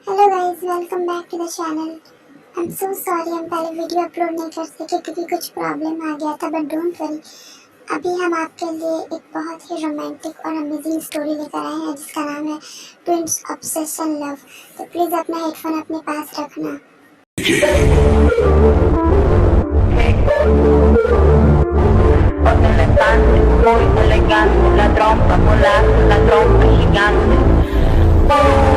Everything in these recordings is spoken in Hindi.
Hello guys, welcome back to the channel. I am so sorry, हम पहले वीडियो अपलोड नहीं कर सके क्योंकि कुछ प्रॉब्लम आ गया था, बट डोंट वरी। अभी हम आपके लिए एक बहुत ही रोमांटिक और अमेजिंग स्टोरी लेकर आए हैं जिसका नाम है ट्विंस ऑब्सेशन लव। तो प्लीज़ अपना हेडफोन अपने पास रखना। Con elefante, muy elegante, la trompa molaza, la trompa gigante. Molaza.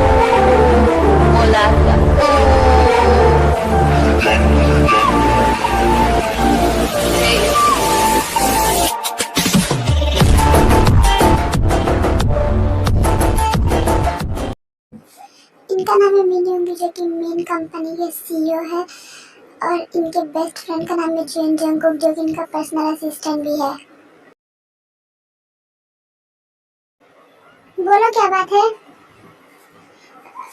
इनका नाम है मिनी होंगी, जो कि मेन कंपनी के सीईओ है, और इनके बेस्ट फ्रेंड का नाम है जेन जंगकुक, जो कि इनका पर्सनल असिस्टेंट भी है। बोलो क्या बात है।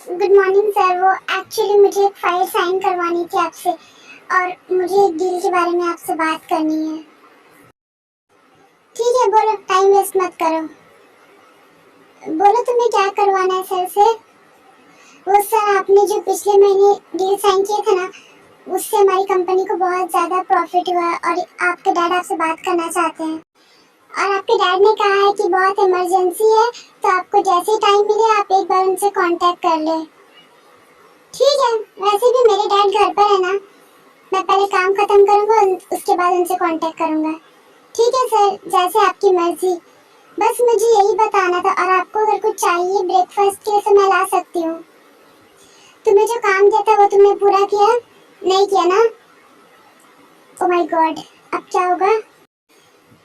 Good morning sir. वो एक्चुअली मुझे एक फाइल साइन करवानी थी आपसे, और मुझे एक डील के बारे में आपसे बात करनी है। ठीक है, बोलो, टाइम वेस्ट मत करो। बोलो तुम्हें क्या करवाना है सर से। वो सर, आपने जो पिछले महीने डील साइन किए थे ना, उससे हमारी कंपनी को बहुत ज़्यादा प्रॉफिट हुआ है, और आपके डैड आपसे बात करना चाहते हैं। और आपके डैड ने कहा है कि बहुत इमरजेंसी है, तो आपको जैसे ही टाइम मिले आप एक बार उनसे कांटेक्ट कर ले। ठीक है, वैसे भी मेरे डैड घर पर है ना, मैं पहले काम खत्म करूंगा, उसके बाद उनसे कांटेक्ट करूंगा। ठीक है सर, जैसे आपकी मर्जी। बस मुझे यही बताना था, और आपको अगर कुछ चाहिए ब्रेकफास्ट के लिए तो मैं ला सकती हूँ। तुम्हें जो काम दिया था वो तुमने पूरा किया? नहीं किया ना? ओह माय गॉड, अब क्या होगा?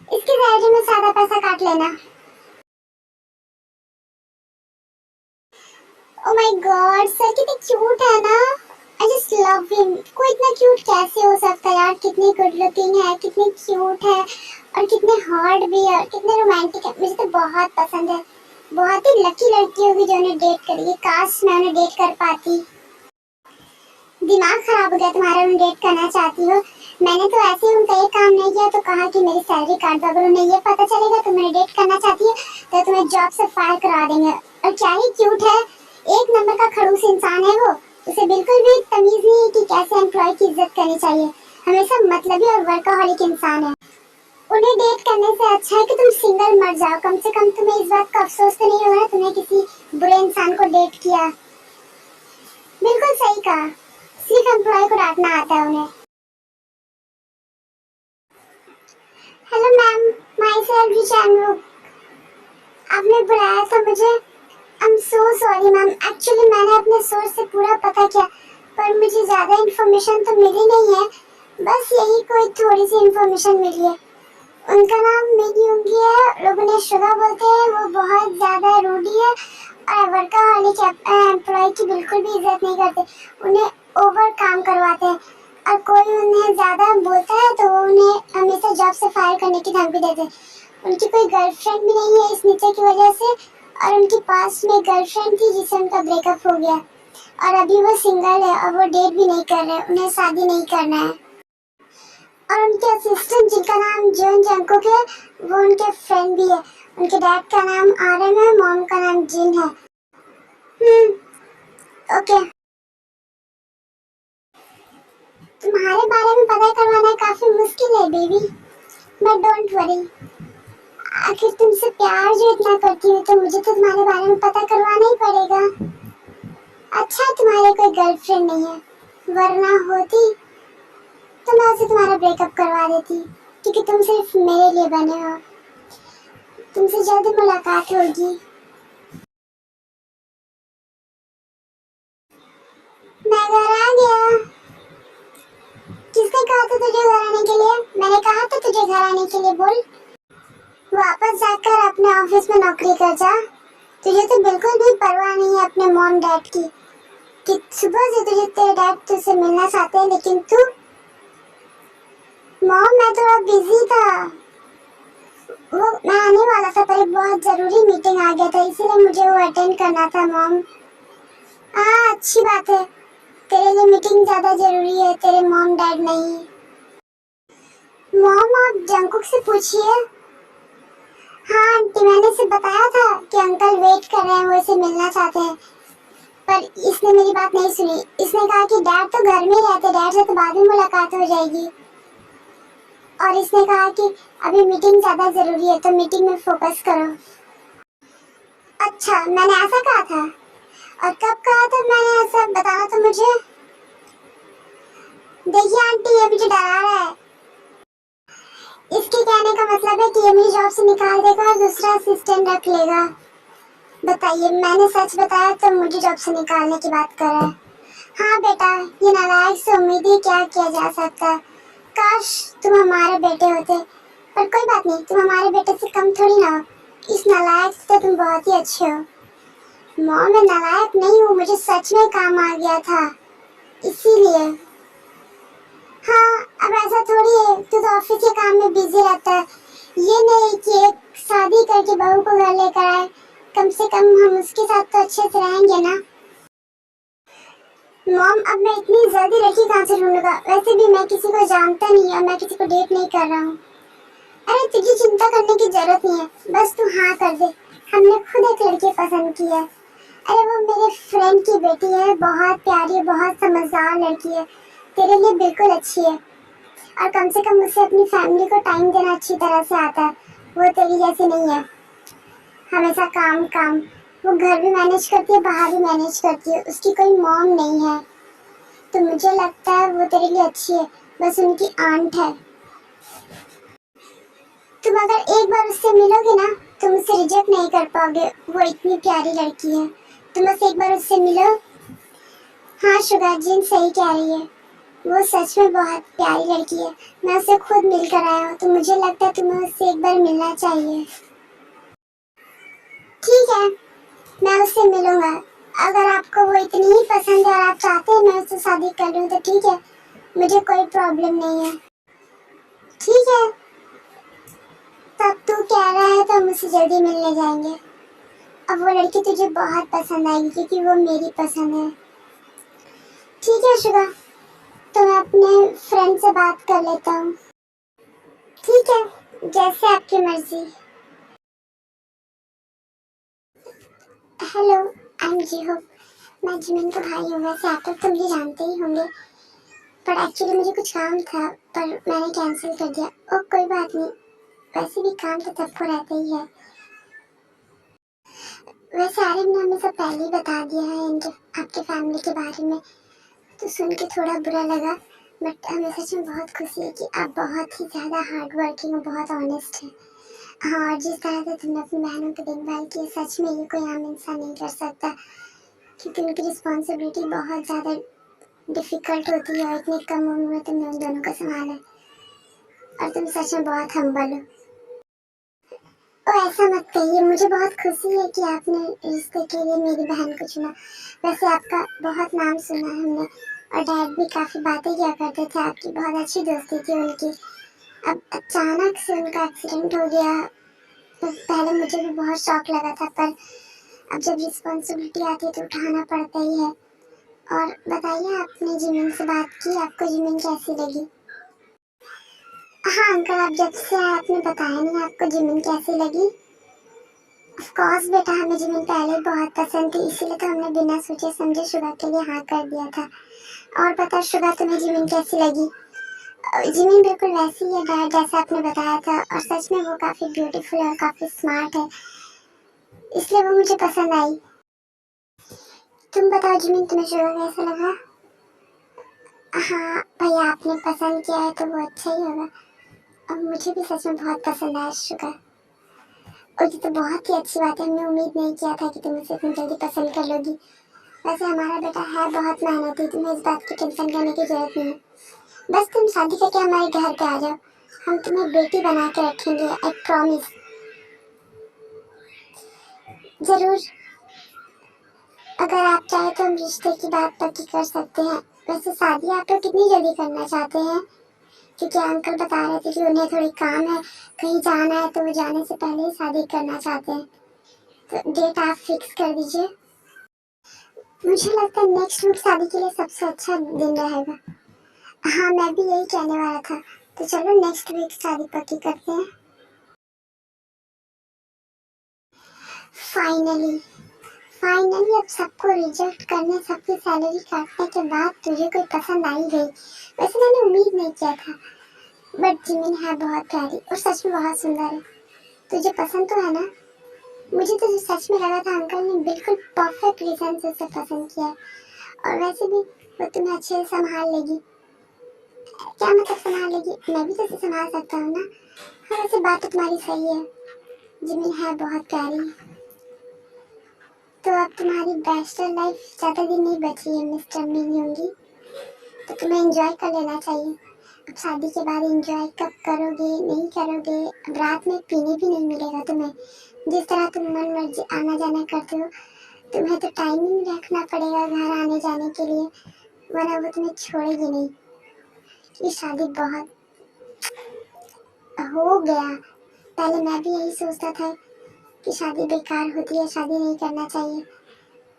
इसकी सैलरी में सादा पैसा काट लेना। ओह माय गॉड, सर कितनी क्यूट है ना। I just love him. कोई इतना क्यूट कैसे हो सकता है यार। कितनी गुड लुकिंग है, कितनी क्यूट है, और कितने हॉट भी है, और कितने रोमांटिक है। मुझे तो बहुत पसंद है। बहुत ही लकी लड़की होगी जो उन्हें डेट करेगी। काश मैं उन्हें डेट कर पाती। दिमाग खराब हो गया तुम्हारा, उन्हें डेट करना चाहती हो। मैंने तो ऐसे ही उनका एक काम नहीं किया तो कहा कि मेरी सैलरी काट दो। अगर उन्हें ये पता चलेगा तुम उन्हें डेट करना चाहती है तो तुम्हें जॉब से फायर करा देंगे। और क्या ही क्यूट है, एक नंबर का खड़ूस इंसान है वो। उसे बिल्कुल भी तमीज नहीं है कि कैसे एम्प्लॉय की इज्जत करनी चाहिए। हमेशा मतलबी और वर्कaholic इंसान है। उन्हें डेट करने से अच्छा है कि तुम सिंगल मर जाओ। कम से कम तुम्हें इस बात का अफसोस तो नहीं होगा तुमने किसी बुरे इंसान को डेट किया। बिल्कुल सही कहा, सिर्फ एम्प्लॉय को डांटना आता है उन्हें। Hello ma'am, myself Jishanu. आपने बुलाया था मुझे। I am so sorry ma'am. Actually मैंने अपने सोर्स से पूरा पता किया, पर मुझे ज़्यादा इन्फॉर्मेशन तो मिली नहीं है। बस यही कोई थोड़ी सी इन्फॉर्मेशन मिली है। उनका नाम मिनी होंगी है, लोग उन्हें शुगा बोलते हैं। वो बहुत ज़्यादा रूडी है, और वर्कaholic एम्प्लॉय की बिल्कुल भी इज्जत नहीं करते। उन्हें ओवर काम करवाते हैं, और कोई उन्हें ज़्यादा बोलता है तो वो उन्हें हमेशा जॉब से फायर करने की धमकी देते हैं। उनकी कोई गर्लफ्रेंड भी नहीं है इस नीचे की वजह से, और उनके पास में गर्लफ्रेंड थी जिससे उनका ब्रेकअप हो गया, और अभी वो सिंगल है और वो डेट भी नहीं कर रहे। उन्हें शादी नहीं करना है। और उनके असिस्टेंट जिनका नाम जेन जंगकुक है, वो उनके फ्रेंड भी है। उनके डैड का नाम आरएम है, मॉम का नाम जिन है। ओके। तुम्हारे बारे में पता करवाना काफी मुश्किल है बेबी, बट डोंट वरी। आखिर तुमसे प्यार जो इतना करती हूँ तो मुझे तो तुम्हारे बारे में पता करवाना ही पड़ेगा। अच्छा, तुम्हारे कोई गर्लफ्रेंड नहीं है, वरना होती तो मैं उसे तुम्हारा ब्रेकअप करवा देती, क्योंकि तुम सिर्फ मेरे लिए बने हो। तुमसे जल्द मुलाकात होगी। मैं घर आ गया। किसने कहा था तुझे घर आने के लिए? मैंने कहा था तुझे घर आने के लिए। बोल। वापस जाकर अपने ऑफिस में नौकरी कर जा। तुझे तो बिल्कुल भी परवाह नहीं है अपने मॉम डैड की, कि सुबह से तुझे तेरे डैड तुझसे मिलना चाहते हैं, लेकिन तू। मॉम, मैं थोड़ा बिजी था। वो मैं आने वाला था, पर एक बहुत जरूरी मीटिंग आ गया था, इसीलिए मुझे वो अटेंड करना था मॉम। हाँ, अच्छी बात है। तेरे लिए मीटिंग ज्यादा जरूरी है, तेरे मॉम डैड नहीं। मॉम, आप जंगकुक से पूछिए। हाँ आंटी, मैंने इसे बताया था कि अंकल वेट कर रहे हैं, वो इसे मिलना चाहते हैं। पर इसने मेरी बात नहीं सुनी। इसने कहा कि डैड तो घर में ही रहते, डैड से तो बाद में मुलाकात हो जाएगी। और इसने कहा कि अभी मीटिंग ज्यादा जरूरी है तो मीटिंग में फोकस करो। अच्छा, मैंने ऐसा कहा था? और कब कहा था मैंने ऐसा? बताना तो मुझे। देखिए आंटी, ये मुझे डरा रहा है। इसके कहने का मतलब है कि ये मुझे जॉब से निकाल देगा और दूसरा असिस्टेंट रख लेगा। बताइए, मैंने सच बताया तो मुझे जॉब से निकालने की बात कर रहा है। हाँ बेटा, ये नालायक से उम्मीद ही क्या किया जा सकता है। काश तुम हमारे बेटे होते, पर कोई बात नहीं, तुम हमारे बेटे से कम थोड़ी ना हो। इस नालायक से तो तुम बहुत ही अच्छे हो। मॉम, मैं नालायक नहीं हूँ, मुझे सच में काम आ गया था इसीलिए। हाँ, अब ऐसा थोड़ी है, तू तो ऑफिस के काम में बिजी रहता है। ये नहीं कि एक शादी करके बहू को घर लेकर आए, कम से कम हम उसके साथ तो अच्छे से रहेंगे ना। मॉम, अब मैं इतनी जल्दी लड़की कहाँ से ढूंढूंगा? वैसे भी मैं किसी को जानता नहीं और मैं किसी को डेट नहीं कर रहा हूँ। अरे तुझे चिंता करने की जरूरत नहीं है, बस तू हाँ कर दे। हमने खुद एक लड़की पसंद की है। अरे वो मेरे फ्रेंड की बेटी है, बहुत प्यारी, बहुत समझदार लड़की है, तेरे लिए बिल्कुल अच्छी है। और कम से कम उसे अपनी फैमिली को टाइम देना अच्छी तरह से आता है। वो तेरी जैसे नहीं है, हमेशा काम काम। वो घर भी मैनेज करती है, बाहर भी मैनेज करती है, उसकी कोई मॉम नहीं है। तो मुझे लगता है वो तेरे लिए अच्छी है, बस उनकी आंट है। तुम अगर एक बार उससे मिलोगे ना, तुम उसे रिजेक्ट नहीं कर पाओगे, वो इतनी प्यारी लड़की है। तुम बस एक बार उससे मिलो। हाँ शुगर, जिन सही कह रही है, वो सच में बहुत प्यारी लड़की है। मैं उसे खुद मिलकर आया हूँ, तो मुझे लगता है तुम्हें उससे एक बार मिलना चाहिए। ठीक है, मैं उससे मिलूंगा। अगर आपको वो इतनी ही पसंद है और आप चाहते हैं मैं उससे शादी कर लूँ तो ठीक है, मुझे कोई प्रॉब्लम नहीं है। ठीक है, तब तू कह रहा है तो हम उससे जल्दी मिलने जाएंगे। अब वो लड़की तुझे बहुत पसंद आएगी क्योंकि वो मेरी पसंद है। ठीक है शुगा, तो मैं अपने फ्रेंड से बात कर लेता हूँ। ठीक है, जैसे आपकी मर्जी। Hello, I am Jiho. मैं जिमिन का भाई हूँ। वैसे आप तो मुझे जानते ही होंगे, पर एक्चुअली मुझे कुछ काम था पर मैंने कैंसिल कर दिया। ओ कोई बात नहीं, वैसे भी काम तो सबको रहता ही है। वैसे आरिफ ने हमें सब पहले ही बता दिया है इनके आपके फैमिली के बारे में, तो सुन के थोड़ा बुरा लगा, बट हमें सच में बहुत खुशी है कि आप बहुत ही ज़्यादा हार्ड वर्किंग और बहुत ऑनेस्ट हैं। हाँ, और जिस तरह से तुमने अपनी बहनों की देखभाल की, सच में ये कोई आम इंसान नहीं कर सकता, क्योंकि उनकी रिस्पॉन्सिबिलिटी बहुत ज़्यादा डिफ़िकल्ट होती है और इतनी कम उम्र में तुमने उन दोनों को संभाला और तुम सच में बहुत हम्बल हो। ओ ऐसा मत कहिए, मुझे बहुत खुशी है कि आपने रिश्ते के लिए मेरी बहन को चुना। वैसे आपका बहुत नाम सुना है हमने, और डैड भी काफ़ी बातें किया करते थे, आपकी बहुत अच्छी दोस्ती थी उनकी। अब अचानक से उनका एक्सीडेंट हो गया तो पहले मुझे भी बहुत शौक लगा था, पर अब जब रिस्पॉन्सिबिलिटी आती है तो उठाना पड़ता ही है। और बताइए, आपने जिमिन से बात की? आपको जिमिन कैसी लगी? हाँ अंकल, आप जब से आए आपने बताया नहीं आपको जिमिन कैसी लगी। ऑफ कोर्स बेटा, हमें जिमिन पहले बहुत पसंद थी, इसीलिए तो हमने बिना सोचे समझे शुगर के लिए हाँ कर दिया था। और बता शुगर, तुम्हें जिमिन कैसी लगी? जिमिन बिल्कुल वैसी ही है डैड जैसा आपने बताया था, और सच में वो काफ़ी ब्यूटीफुल है और काफ़ी स्मार्ट है, इसलिए वो मुझे पसंद आई। तुम बताओ जिमिन, तुम्हें शुगर कैसा लगा? हाँ भैया, आपने पसंद किया है तो वो अच्छा ही होगा। अब मुझे भी सच में बहुत पसंद आया शुगर। और ये तो बहुत ही अच्छी बात है, हमने उम्मीद नहीं किया था कि तुम इसे इतनी जल्दी पसंद कर लोगी। वैसे हमारा बेटा है बहुत मेहनती, तुम्हें इस बात की टेंशन करने की जरूरत नहीं है। बस तुम शादी करके हमारे घर पे आ जाओ, हम तुम्हें बेटी बना के रखेंगे, आई प्रॉमिस। जरूर, अगर आप चाहे तो हम रिश्ते की बात पक्की कर सकते हैं। वैसे शादी आप लोग कितनी जल्दी करना चाहते हैं? क्योंकि अंकल बता रहे थे कि उन्हें थोड़ी काम है, कहीं जाना है, तो वो जाने से पहले ही शादी करना चाहते हैं। तो डेट आप फिक्स कर दीजिए। मुझे लगता है नेक्स्ट वीक शादी के लिए सबसे अच्छा दिन रहेगा। हाँ मैं भी यही कहने वाला था, तो चलो नेक्स्ट वीक शादी पक्की करते हैं। फाइनली फाइनली अब सबको रिजेक्ट करने, सबकी सैलरी काटने के बाद तुझे कोई पसंद आ ही गई। वैसे मैंने उम्मीद नहीं किया था, बट जिमिन है बहुत प्यारी और सच में बहुत सुंदर है। तुझे पसंद तो है ना? मुझे तो सच में लगा था अंकल ने बिल्कुल परफेक्ट रीजन से उसे पसंद किया है। और वैसे भी वो तुम्हें अच्छे से संभाल लेगी। क्या मतलब संभाल लेगी? मैं भी तो उसे संभाल सकता हूँ ना। हाँ वैसे बात तो तुम्हारी सही है, जिमिन है बहुत प्यारी। तो अब तुम्हारी बैचलर लाइफ ज़्यादा दिन नहीं बची है मिस्टर मिन्योंगी, तो तुम्हें एंजॉय कर लेना चाहिए। अब शादी के बाद एंजॉय कब करोगे नहीं करोगे, अब रात में पीने भी नहीं मिलेगा तुम्हें। जिस तरह तुम मन मर्जी आना जाना करते हो, तुम्हें तो टाइमिंग रखना पड़ेगा घर आने जाने के लिए, वरना वो तुम्हें छोड़ेगी नहीं। ये शादी बहुत हो गया। पहले मैं भी यही सोचता था कि शादी बेकार होती है, शादी नहीं करना चाहिए,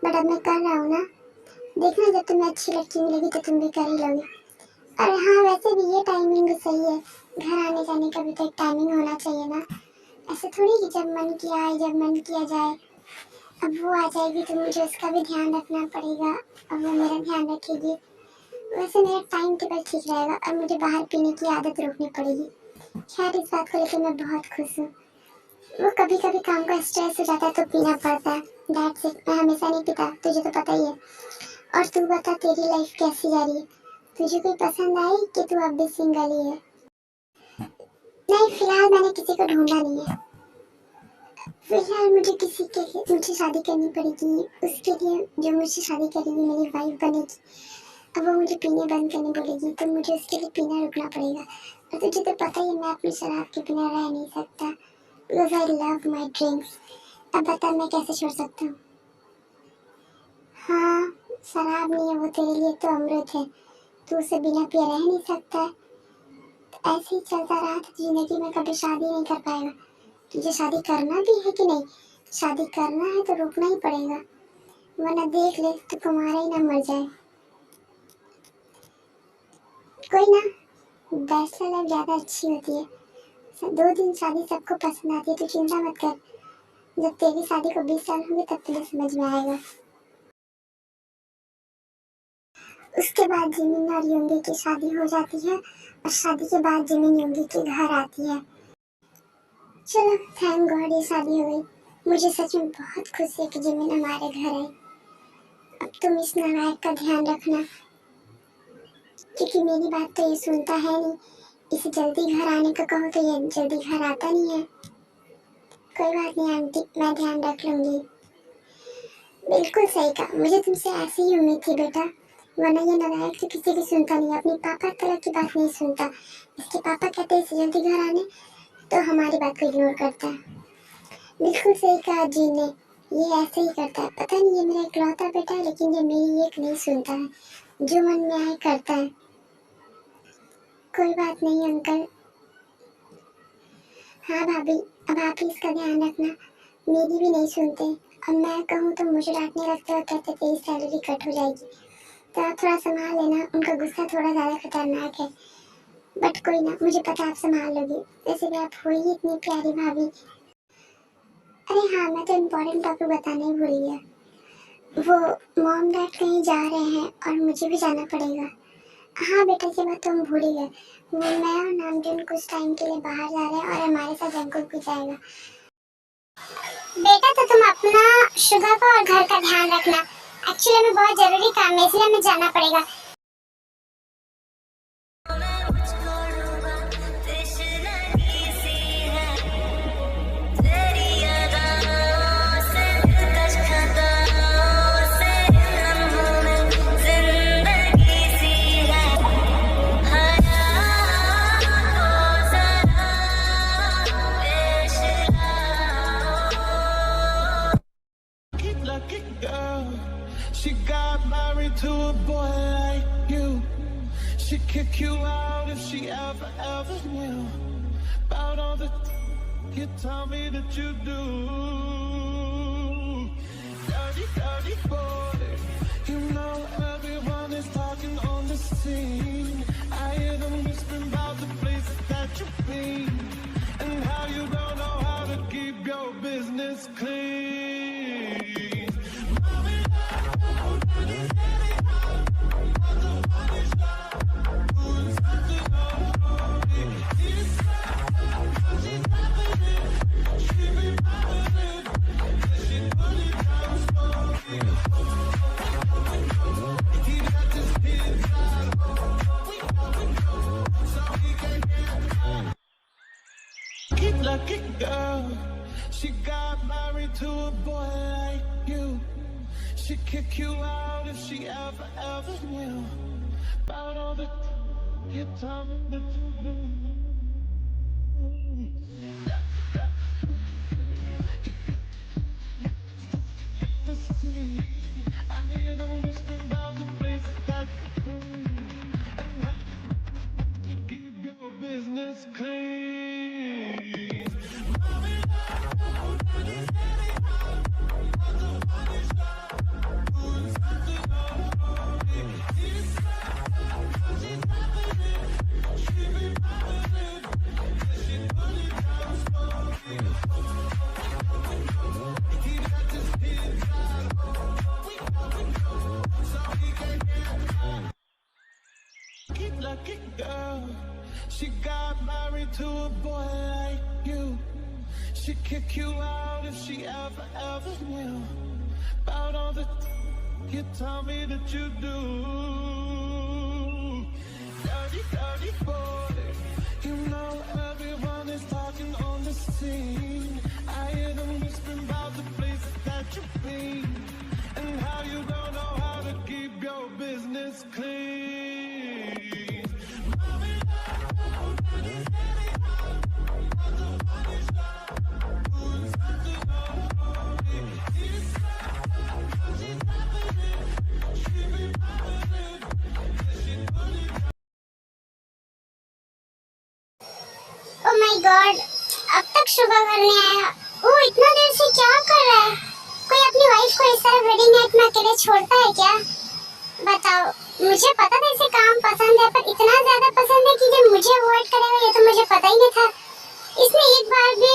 बट अब मैं कर रहा हूँ ना। देखना जब तुम्हें अच्छी लड़की मिलेगी तो तुम भी कर ही लोगे। अरे हाँ वैसे भी ये टाइमिंग भी सही है, घर आने जाने का भी तो एक टाइमिंग होना चाहिए ना। ऐसे थोड़ी कि जब मन किया आए जब मन किया जाए। अब वो आ जाएगी तो मुझे उसका भी ध्यान रखना पड़ेगा और वो मेरा ध्यान रखेगी। वैसे मेरा टाइम टेबल ठीक रहेगा और मुझे बाहर पीने की आदत रोकनी पड़ेगी। खैर इस बात को लेकर मैं बहुत खुश हूँ। वो कभी कभी काम का स्ट्रेस हो जाता है तो पीना पड़ता है, दैट्स इट। मैं हमेशा नहीं पीता, तुझे तो पता ही है। और तू बता तेरी लाइफ कैसी जा रही है? तुझे कोई पसंद आई कि तू अब भी सिंगल ही है? नहीं फिलहाल मैंने किसी को ढूंढा नहीं है। फिलहाल मुझे शादी करनी पड़ेगी, उसके लिए जो मुझे शादी करेगी मेरी वाइफ बनेगी। अब वो मुझे पीने बंद करने बोलेगी तो मुझे उसके लिए पीना रुकना पड़ेगा। और तुझे तो पता ही है मैं अपनी शराब के बिना रह नहीं सकता, because I love my drinks. अब बता मैं कैसे छोड़ सकता हूँ? हाँ शराब नहीं है वो तेरे लिए तो अमृत है, तू उसे बिना पिए रह नहीं सकता है। ऐसे ही चलता रहा तो जिंदगी में कभी शादी नहीं कर पाएगा। तुझे शादी करना भी है कि नहीं? शादी करना है तो रुकना ही पड़ेगा, वरना देख ले तो तुम्हारा ही ना मर जाए। कोई ना, बैचलर लाइफ ज़्यादा अच्छी होती है। 2 दिन शादी सबको पसंद आती है, तो चिंता मत कर। जब तेरी शादी को 20 साल होंगे तब तुझे समझ में आएगा। उसके बाद जिमिन और योंगी की शादी हो जाती है और शादी के बाद जिमिन योंगी के घर आती है। चलो थैंक गॉड ये शादी हो गई। मुझे सच में बहुत खुशी है कि जिमिन हमारे घर आई। अब तुम इस नालायक का ध्यान रखना, क्योंकि मेरी बात तो ये सुनता है नहीं। इसे जल्दी घर आने को कहो तो ये जल्दी घर आता नहीं है। कोई बात नहीं आंटी, मैं ध्यान रख लूंगी। बिल्कुल सही कहा, मुझे तुमसे ऐसी ही उम्मीद थी बेटा, वरना ये नालायक तो किसी की सुनता नहीं, अपनी पापा तलक की बात नहीं सुनता। इसके पापा कहते हैं इसे जल्दी घर आने तो हमारी बात को इग्नोर करता है। बिल्कुल सही कहा जी ने, ये ऐसे ही करता है। पता नहीं ये मेरा इकलौता बेटा है, लेकिन ये मेरी एक नहीं सुनता है, जो मन में आए करता है। कोई बात नहीं अंकल। हाँ भाभी, अब आप ही इसका ध्यान रखना, मेरी भी नहीं सुनते। अब मैं कहूँ तो मुझे डांटने लगते और कहते तेरी सैलरी कट हो जाएगी, तो आप थोड़ा संभाल लेना। उनका गुस्सा थोड़ा ज़्यादा खतरनाक है, बट कोई ना, मुझे पता आप संभाल लोगी। वैसे भी आप हो ही इतनी प्यारी भाभी। अरे हाँ मैं तो इम्पोर्टेंट टॉपिक बताना ही भूल गया। वो मॉम डैड कहीं जा रहे हैं और मुझे भी जाना पड़ेगा। हाँ बेटा ये बात तो हम भूल ही गए, वो मैं और नामजुन कुछ टाइम के लिए बाहर जा रहे हैं और हमारे साथ जंकुक भी जाएगा। बेटा तो तुम अपना शुगर का और घर का ध्यान रखना। एक्चुअली में बहुत जरूरी काम है इसलिए हमें जाना पड़ेगा। She got married to a boy like you. She'd kick you out if she ever knew about all the you tell me that you do. Dirty boy, you know everyone is talking on the scene. I hear them whispering about the places that you've been and how you don't know how to keep your business clean. She'd kick you out if she ever knew about all the you told me that you do. I need to listen about the places that keep your business clean. Lucky girl, she got married to a boy like you. She'd kick you out if she ever knew about all the you tell me that you do. Dirty boy, you know everyone is talking on the scene. I hear them whispering about the places that you've been and how you don't know how to keep your business clean. Oh my God, अब तक सुबह करने आया। वो इतना देर से क्या कर रहा है? कोई अपनी वाइफ को इस तरह वेडिंग नाइट में अकेले छोड़ता है क्या? बताओ, मुझे पता था इसे काम पसंद है, पर इतना ज्यादा पसंद है कि जो मुझे अवॉइड करेगा ये तो मुझे पता ही नहीं था। इसने एक बार भी